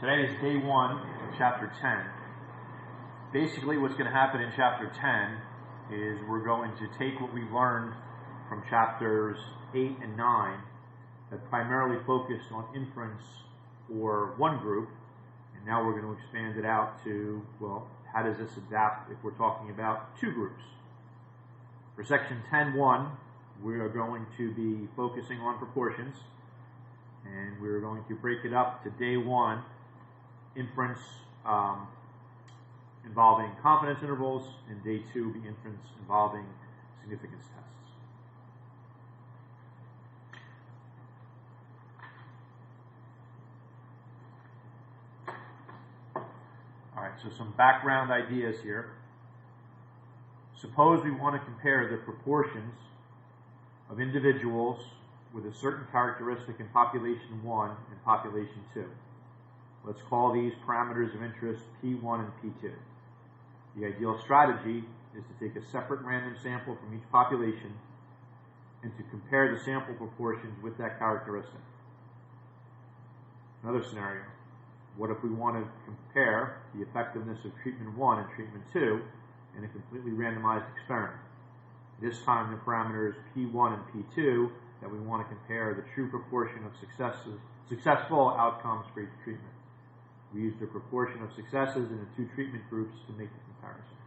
Today is day 1 of chapter 10. Basically what's going to happen in chapter 10 is we're going to take what we learned from chapters 8 and 9 that primarily focused on inference for one group, and now we're going to expand it out to, well, how does this adapt if we're talking about two groups? For section 10.1, we are going to be focusing on proportions, and we're going to break it up to day 1, inference involving confidence intervals, and day 2 be inference involving significance tests. All right, so some background ideas here. Suppose we want to compare the proportions of individuals with a certain characteristic in population 1 and population 2. Let's call these parameters of interest P1 and P2. The ideal strategy is to take a separate random sample from each population and to compare the sample proportions with that characteristic. Another scenario, what if we want to compare the effectiveness of treatment 1 and treatment 2 in a completely randomized experiment? This time the parameters P1 and P2 that we want to compare the true proportion of successful outcomes for each treatment. We use the proportion of successes in the two treatment groups to make the comparison.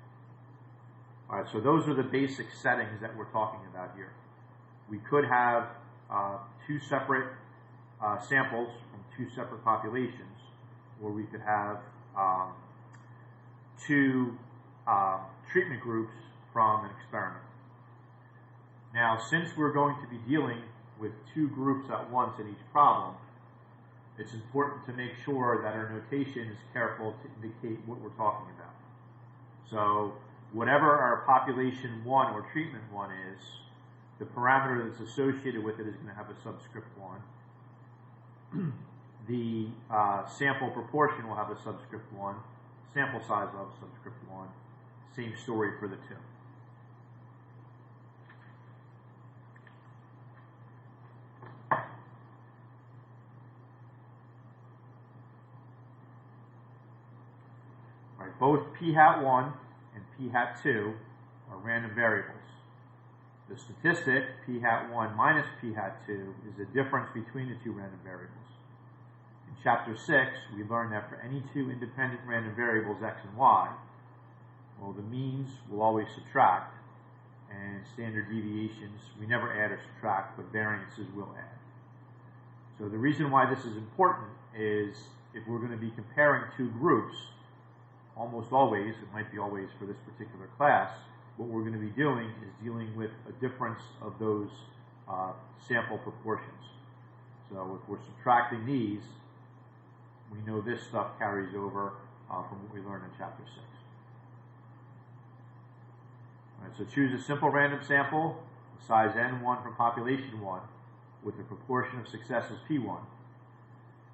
All right, so those are the basic settings that we're talking about here. We could have two separate samples from two separate populations, or we could have two treatment groups from an experiment. Now, since we're going to be dealing with two groups at once in each problem, it's important to make sure that our notation is careful to indicate what we're talking about. So whatever our population 1 or treatment 1 is, the parameter that's associated with it is going to have a subscript 1. The sample proportion will have a subscript 1. Sample size will have a subscript 1. Same story for the two. Both p hat 1 and p hat 2 are random variables. The statistic p hat 1 minus p hat 2 is the difference between the two random variables. In chapter 6, we learned that for any two independent random variables x and y, well, the means will always subtract, and standard deviations we never add or subtract, but variances will add. So the reason why this is important is if we're going to be comparing two groups, almost always, it might be always for this particular class, what we're going to be doing is dealing with a difference of those sample proportions. So if we're subtracting these, we know this stuff carries over from what we learned in chapter 6. All right, so choose a simple random sample of size N1 from population 1 with a proportion of successes P1,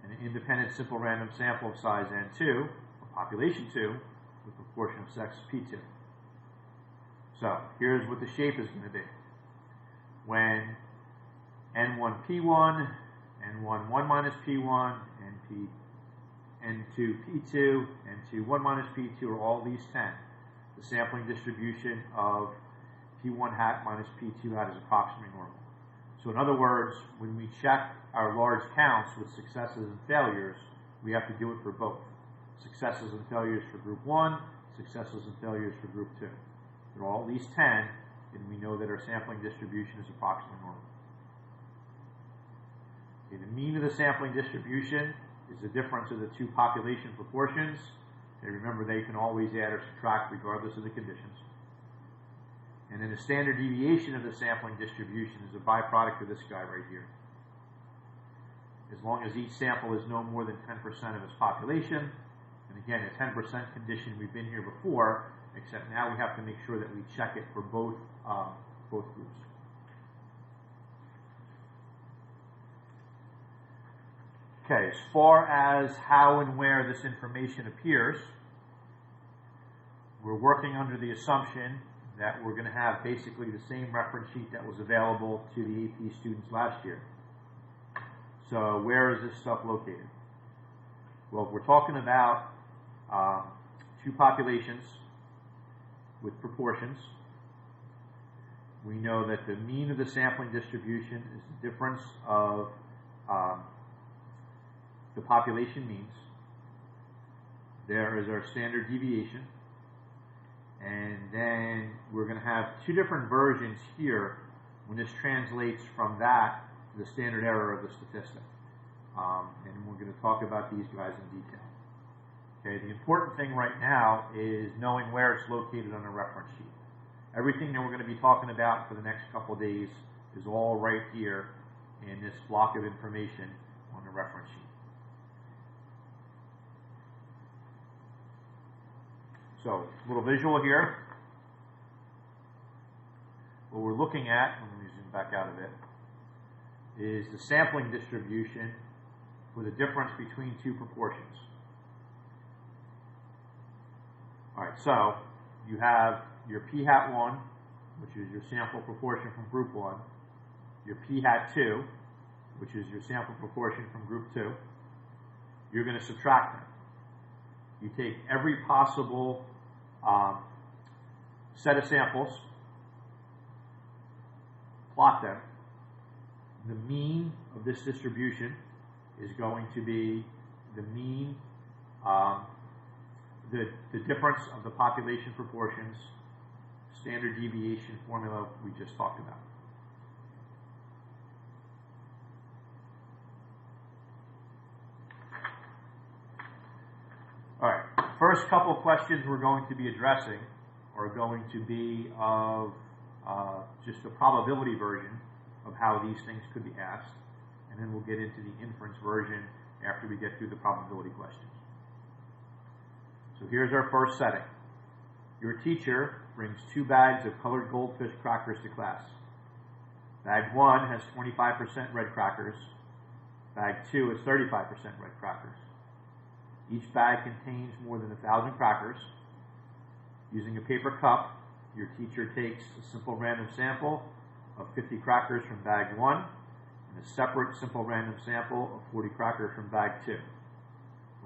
and an independent simple random sample of size N2 population 2 with proportion of sex P2. So here's what the shape is going to be. When N1 P1, N1 1 minus P1, N2 P2, N2 1 minus P2 are all these 10. The sampling distribution of P1 hat minus P2 hat is approximately normal. So in other words, when we check our large counts with successes and failures, we have to do it for both. Successes and failures for group 1, successes and failures for group 2. They're all at least 10, and we know that our sampling distribution is approximately normal. Okay, the mean of the sampling distribution is the difference of the two population proportions. Okay, remember, they can always add or subtract regardless of the conditions. And then the standard deviation of the sampling distribution is a byproduct of this guy right here. As long as each sample is no more than 10% of its population, and again, a 10% condition, we've been here before, except now we have to make sure that we check it for both groups. Okay, as far as how and where this information appears, we're working under the assumption that we're going to have basically the same reference sheet that was available to the AP students last year. So where is this stuff located? Well, if we're talking about two populations with proportions, we know that the mean of the sampling distribution is the difference of the population means. There is our standard deviation. And then we're going to have two different versions here when this translates from that to the standard error of the statistic. And we're going to talk about these guys in detail. Okay, the important thing right now is knowing where it's located on a reference sheet. Everything that we're going to be talking about for the next couple of days is all right here in this block of information on the reference sheet. So, a little visual here. What we're looking at, let me zoom back out of it, is the sampling distribution with a difference between two proportions. Alright, so you have your p hat 1, which is your sample proportion from group 1, your p hat 2, which is your sample proportion from group 2. You're going to subtract them. You take every possible set of samples, plot them. The mean of this distribution is going to be the mean, the difference of the population proportions, standard deviation formula we just talked about. All right, first couple of questions we're going to be addressing are going to be of just the probability version of how these things could be asked, and then we'll get into the inference version after we get through the probability questions. So here's our first setting. Your teacher brings 2 bags of colored goldfish crackers to class. Bag 1 has 25% red crackers. Bag 2 is 35% red crackers. Each bag contains more than 1,000 crackers. Using a paper cup, your teacher takes a simple random sample of 50 crackers from bag 1 and a separate simple random sample of 40 crackers from bag 2.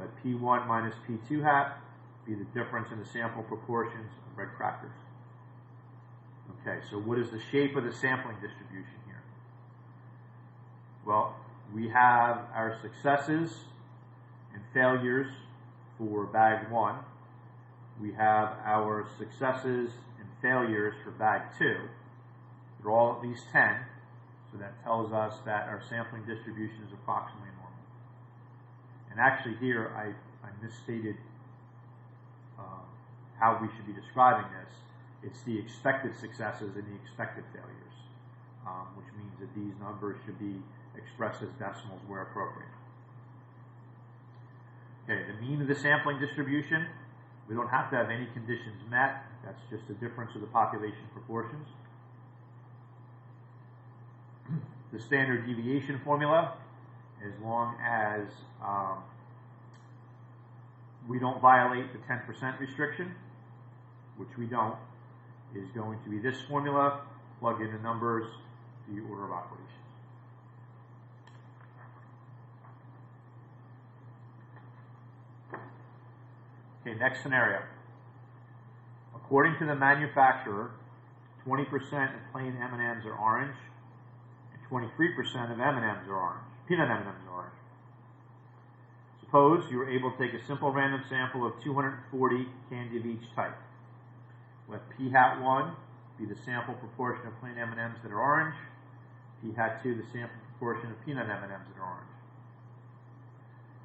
Let P1 minus P2 hat be the difference in the sample proportions of red crackers. Okay, so what is the shape of the sampling distribution here? Well, we have our successes and failures for bag 1. We have our successes and failures for bag 2. They're all at least 10, so that tells us that our sampling distribution is approximately normal. And actually here, I misstated how we should be describing this. It's the expected successes and the expected failures, which means that these numbers should be expressed as decimals where appropriate. Okay, the mean of the sampling distribution, we don't have to have any conditions met. That's just the difference of the population proportions. The standard deviation formula, as long as we don't violate the 10% restriction, which we don't, is going to be this formula. Plug in the numbers, the order of operations. Okay, next scenario. According to the manufacturer, 20% of plain M&Ms are orange, and 23% of M&Ms are orange. Peanut M&Ms are orange. Suppose you were able to take a simple random sample of 240 candy of each type. Let P hat 1 be the sample proportion of plain M&Ms that are orange. P hat 2 the sample proportion of peanut M&Ms that are orange.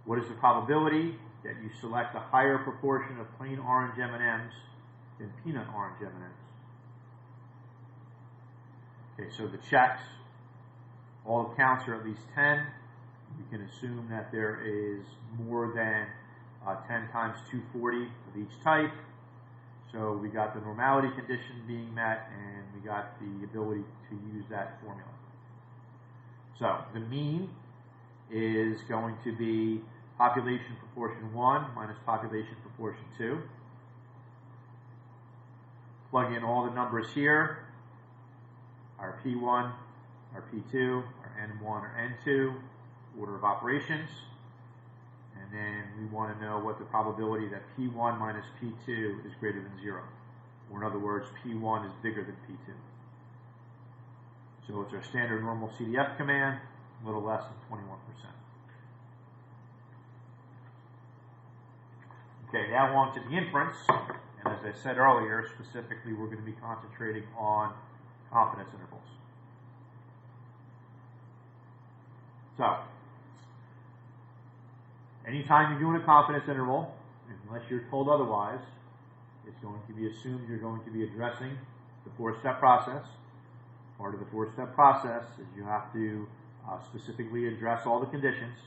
What is the probability that you select a higher proportion of plain orange M&Ms than peanut orange M&Ms? Okay, so the checks, all counts are at least 10. You can assume that there is more than 10 times 240 of each type. So we got the normality condition being met, and we got the ability to use that formula. So the mean is going to be population proportion 1 minus population proportion 2. Plug in all the numbers here. Our P1, our P2, our N1 or N2, order of operations. And then we want to know what the probability that P1 minus P2 is greater than 0. Or in other words, P1 is bigger than P2. So it's our standard normal CDF command, a little less than 21%. Okay, now on to the inference. And as I said earlier, specifically we're going to be concentrating on confidence intervals. So, anytime you're doing a confidence interval, unless you're told otherwise, it's going to be assumed you're going to be addressing the four-step process. Part of the four-step process is you have to specifically address all the conditions.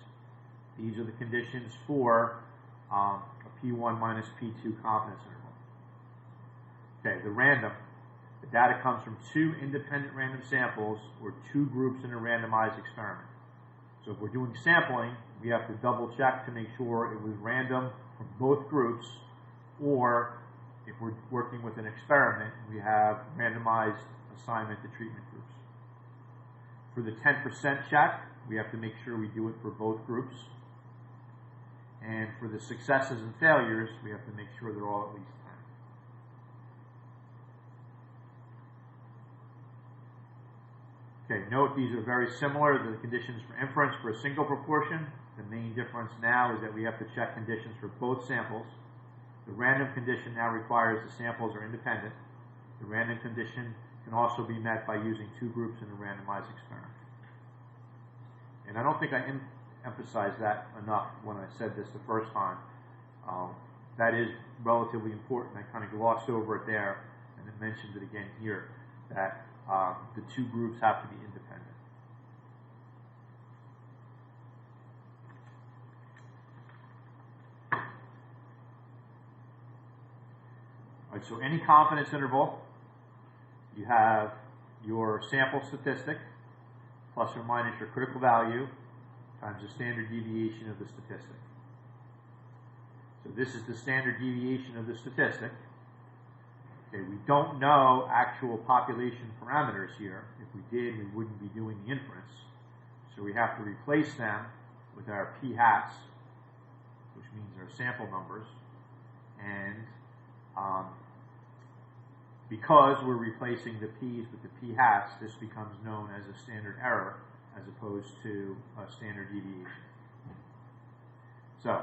These are the conditions for a P1 minus P2 confidence interval. Okay, the random. The data comes from two independent random samples or two groups in a randomized experiment. So if we're doing sampling, we have to double check to make sure it was random from both groups, or if we're working with an experiment, we have randomized assignment to treatment groups. For the 10% check, we have to make sure we do it for both groups. And for the successes and failures, we have to make sure they're all at least 10. Okay, note these are very similar to the conditions for inference for a single proportion. The main difference now is that we have to check conditions for both samples. The random condition now requires the samples are independent. The random condition can also be met by using two groups in a randomized experiment. And I don't think I emphasized that enough when I said this the first time. That is relatively important. I kind of glossed over it there and then mentioned it again here, that the two groups have to be independent. All right, so any confidence interval, you have your sample statistic plus or minus your critical value times the standard deviation of the statistic. So this is the standard deviation of the statistic. Okay, we don't know actual population parameters here. If we did, we wouldn't be doing the inference. So we have to replace them with our p-hats, which means our sample numbers. And because we're replacing the p's with the p-hats, this becomes known as a standard error as opposed to a standard deviation. So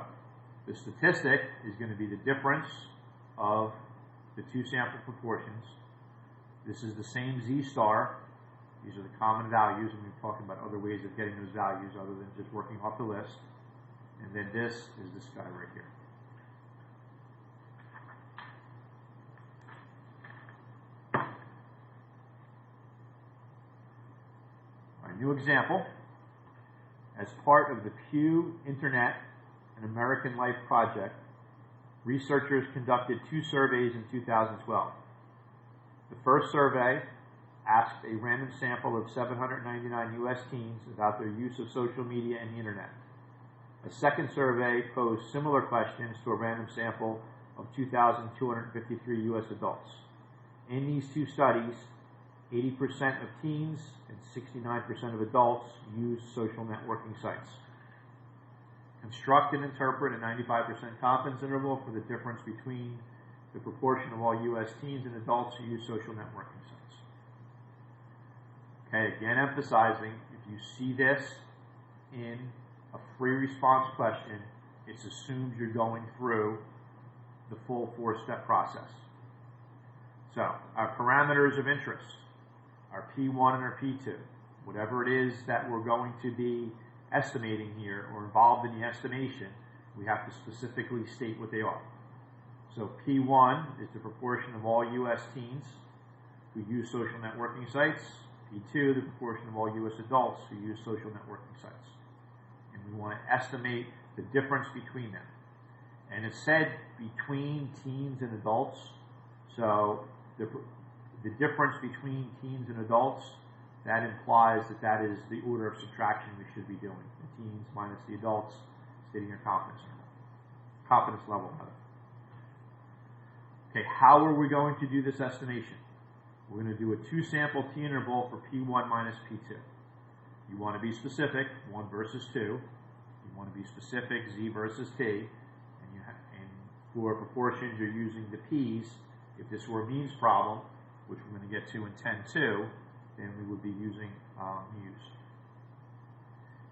the statistic is going to be the difference of the two sample proportions. This is the same z star. These are the common values, and we're talking about other ways of getting those values other than just working off the list. And then this is this guy right here. Our new example. As part of the Pew Internet and American Life project, researchers conducted two surveys in 2012. The first survey asked a random sample of 799 U.S. teens about their use of social media and the internet. A second survey posed similar questions to a random sample of 2,253 U.S. adults. In these two studies, 80% of teens and 69% of adults used social networking sites. Construct and interpret a 95% confidence interval for the difference between the proportion of all U.S. teens and adults who use social networking sites. Okay, again emphasizing, if you see this in a free response question, it's assumed you're going through the full four-step process. So, our parameters of interest, our P1 and our P2, whatever it is that we're going to be estimating here or involved in the estimation, we have to specifically state what they are. So P1 is the proportion of all U.S. teens who use social networking sites. P2, the proportion of all U.S. adults who use social networking sites. And we want to estimate the difference between them. And it's said between teens and adults. So the difference between teens and adults, that implies that that is the order of subtraction we should be doing. The teens minus the adults, stating your confidence level. Okay, how are we going to do this estimation? We're going to do a two-sample t-interval for P1 minus P2. You want to be specific, 1 versus 2. You want to be specific, Z versus T, and for proportions you're using the P's. If this were a means problem, which we're going to get to in 10.2, then we would be using mu's.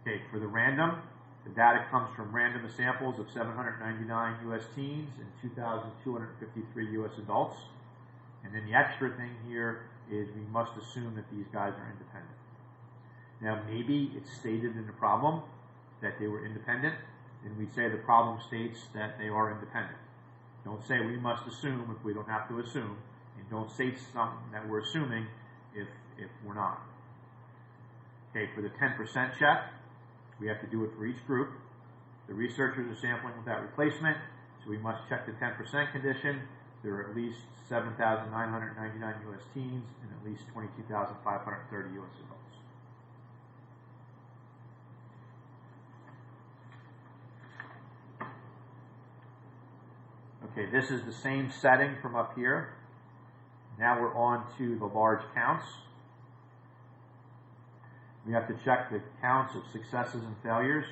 Okay, for the random, the data comes from random samples of 799 U.S. teens and 2,253 U.S. adults. And then the extra thing here is we must assume that these guys are independent. Now, maybe it's stated in the problem that they were independent, and we say the problem states that they are independent. Don't say we must assume if we don't have to assume, and don't say something that we're assuming if we're not. Okay, for the 10% check, we have to do it for each group. The researchers are sampling without replacement, so we must check the 10% condition. There are at least 7,999 U.S. teens and at least 22,530 U.S. adults. Okay, this is the same setting from up here. Now we're on to the large counts. We have to check the counts of successes and failures.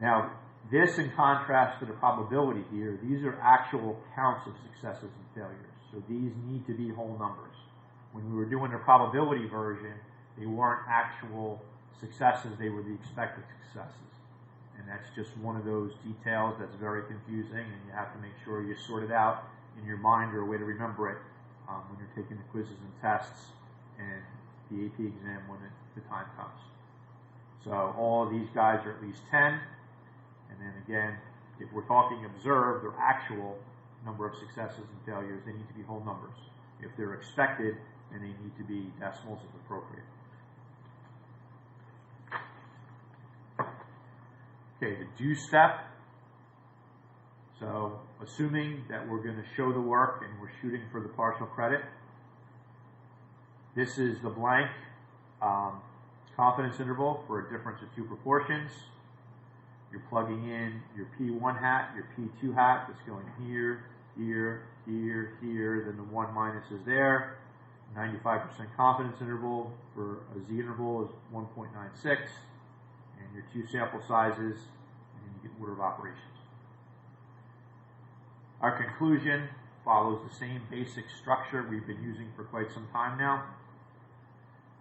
Now, this in contrast to the probability here, these are actual counts of successes and failures. So these need to be whole numbers. When we were doing the probability version, they weren't actual successes, they were the expected successes. And that's just one of those details that's very confusing, and you have to make sure you sort it out in your mind or a way to remember it when you're taking the quizzes and tests and the AP exam when the time comes. So all of these guys are at least 10. And then again, if we're talking observed or actual number of successes and failures, they need to be whole numbers. If they're expected, then they need to be decimals if appropriate. Okay, the do step. So assuming that we're going to show the work and we're shooting for the partial credit, this is the blank confidence interval for a difference of two proportions. You're plugging in your P1 hat, your P2 hat that's going here, here, here, here, then the 1 minus is there. 95% confidence interval for a Z interval is 1.96, and your two sample sizes, and then you get order of operations. Our conclusion follows the same basic structure we've been using for quite some time now.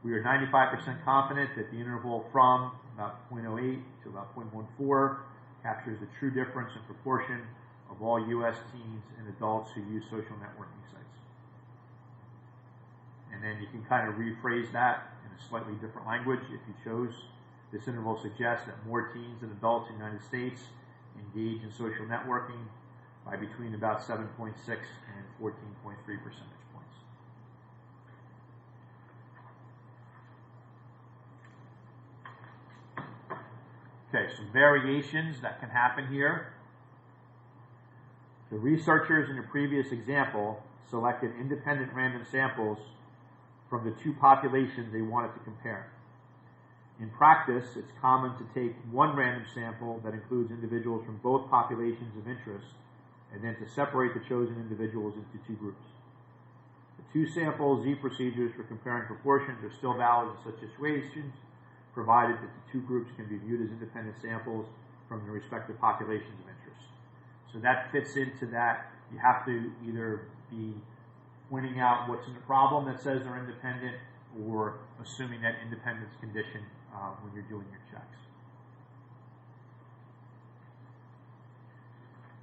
We are 95% confident that the interval from about 0.08 to about 0.14 captures the true difference in proportion of all U.S. teens and adults who use social networking sites. And then you can kind of rephrase that in a slightly different language if you chose. This interval suggests that more teens and adults in the United States engage in social networking by between about 7.6 and 14.3 percentage points. Okay, some variations that can happen here. The researchers in the previous example selected independent random samples from the two populations they wanted to compare. In practice, it's common to take one random sample that includes individuals from both populations of interest and then to separate the chosen individuals into two groups. The two-sample Z procedures for comparing proportions are still valid in such situations, provided that the two groups can be viewed as independent samples from the respective populations of interest. So that fits into that. You have to either be pointing out what's in the problem that says they're independent or assuming that independence condition when you're doing your checks.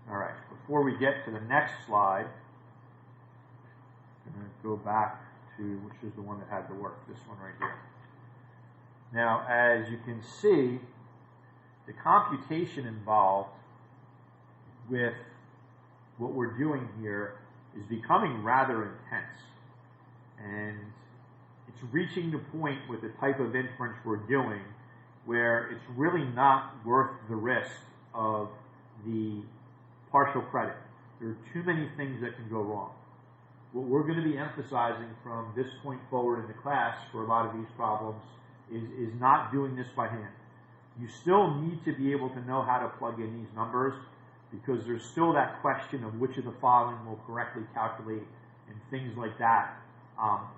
All right, before we get to the next slide, I'm going to go back to, which is the one that had the work, this one right here. Now, as you can see, the computation involved with what we're doing here is becoming rather intense. And it's reaching the point with the type of inference we're doing where it's really not worth the risk of the partial credit. There are too many things that can go wrong. What we're going to be emphasizing from this point forward in the class for a lot of these problems is not doing this by hand. You still need to be able to know how to plug in these numbers because there's still that question of which of the following will correctly calculate and things like that,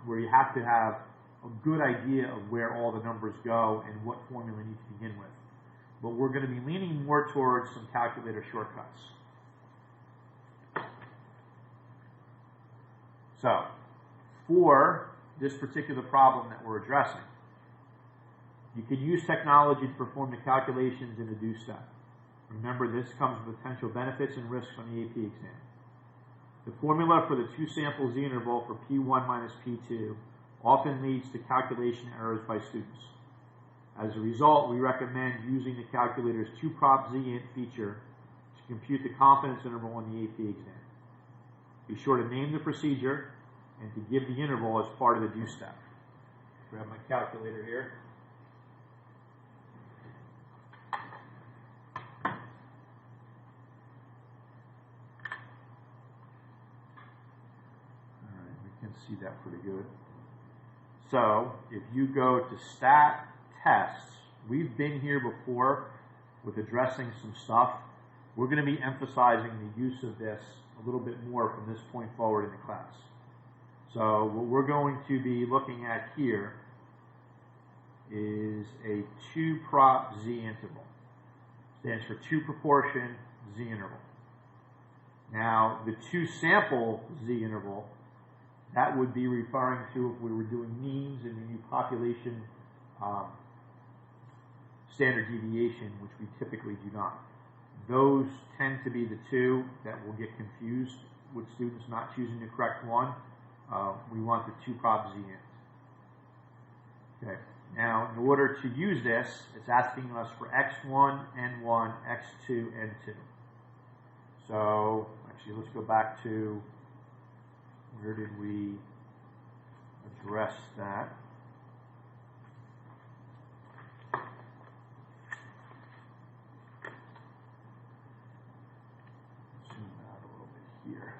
where you have to have a good idea of where all the numbers go and what formula you need to begin with. but we're going to be leaning more towards some calculator shortcuts. So, for this particular problem that we're addressing, you can use technology to perform the calculations in the do step. Remember, this comes with potential benefits and risks on the AP exam. The formula for the two-sample z interval for P1 minus P2 often leads to calculation errors by students. As a result, we recommend using the calculator's 2-prop z-int feature to compute the confidence interval on the AP exam. Be sure to name the procedure and to give the interval as part of the do step. Grab my calculator here. See that pretty good. So if you go to stat tests, we've been here before with addressing some stuff. We're going to be emphasizing the use of this a little bit more from this point forward in the class. So what we're going to be looking at here is a 2-prop z interval. Stands for 2 proportion z interval. Now the 2-sample z interval, that would be referring to if we were doing means and we do population standard deviation, which we typically do not. Those tend to be the two that will get confused with students not choosing the correct one. We want the 2-prop z int. Okay. Now, in order to use this, it's asking us for x1, n1, x2, n2. So, actually, let's go back to where did we address that? Zoom out a little bit here.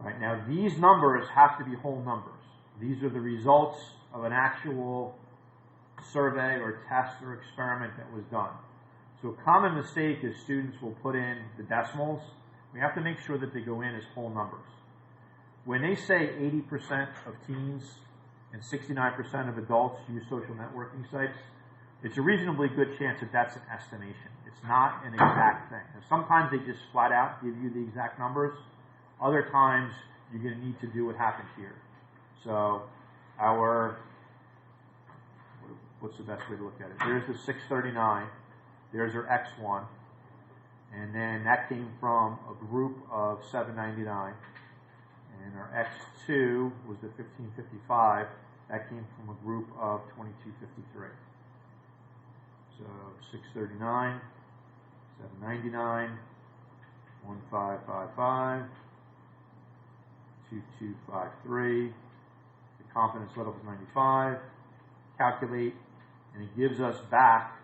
All right, now these numbers have to be whole numbers. These are the results of an actual survey or test or experiment that was done. So a common mistake is students will put in the decimals. We have to make sure that they go in as whole numbers. When they say 80% of teens and 69% of adults use social networking sites, it's a reasonably good chance that that's an estimation. It's not an exact thing. And sometimes they just flat out give you the exact numbers. Other times, you're going to need to do what happened here. So what's the best way to look at it? There's the 639. There's our X1. And then that came from a group of 799. And our X2 was the 1555. That came from a group of 2253. So 639, 799, 1555, 2253. The confidence level is 95. Calculate, and it gives us back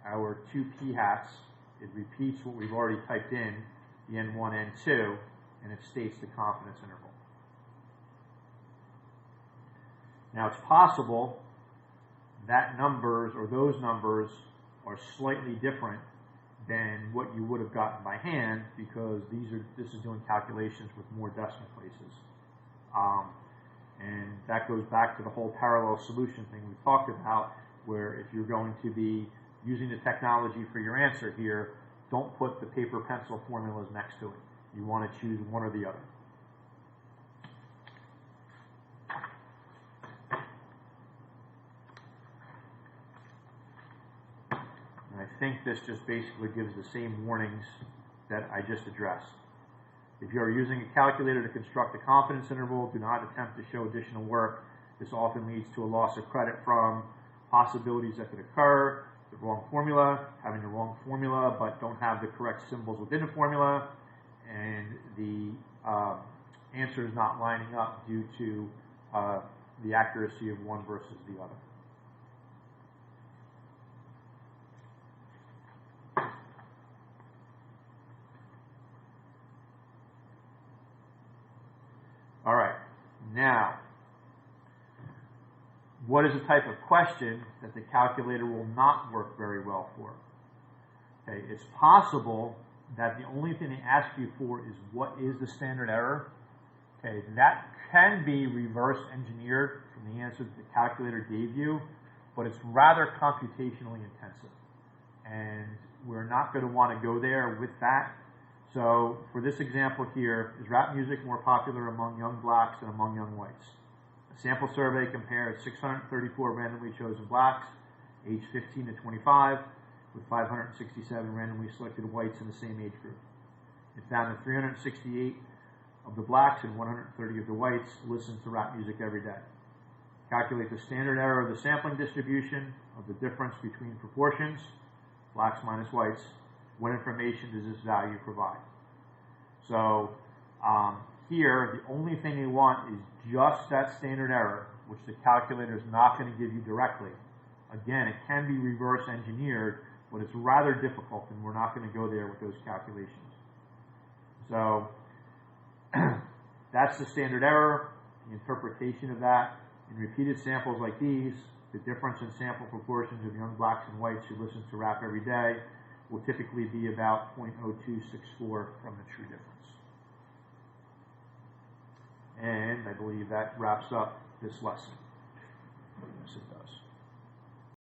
our 2 p-hats. It repeats what we've already typed in, the N1, N2, and it states the confidence interval. Now it's possible that numbers or those numbers are slightly different than what you would have gotten by hand because this is doing calculations with more decimal places. And that goes back to the whole parallel solution thing we talked about, where if you're going to be using the technology for your answer here, don't put the paper pencil formulas next to it. You want to choose one or the other. And I think this just basically gives the same warnings that I just addressed. If you are using a calculator to construct a confidence interval, do not attempt to show additional work. This often leads to a loss of credit from possibilities that could occur, the wrong formula, having the wrong formula but don't have the correct symbols within the formula, and the answer is not lining up due to the accuracy of one versus the other. All right, now, what is a type of question that the calculator will not work very well for? Okay, it's possible that the only thing they ask you for is what is the standard error. Okay, that can be reverse engineered from the answer that the calculator gave you, but it's rather computationally intensive. And we're not going to want to go there with that. So for this example here, is rap music more popular among young blacks than among young whites? A sample survey compared 634 randomly chosen blacks, aged 15 to 25, with 567 randomly selected whites in the same age group. It found that 368 of the blacks and 130 of the whites listened to rap music every day. Calculate the standard error of the sampling distribution of the difference between proportions, blacks minus whites. What information does this value provide? So here, the only thing you want is just that standard error, which the calculator is not going to give you directly. Again, it can be reverse engineered, but it's rather difficult, and we're not going to go there with those calculations. So that's the standard error, the interpretation of that. In repeated samples like these, the difference in sample proportions of young blacks and whites who listen to rap every day will typically be about 0.0264 from the true difference. And I believe that wraps up this lesson. Yes, it does.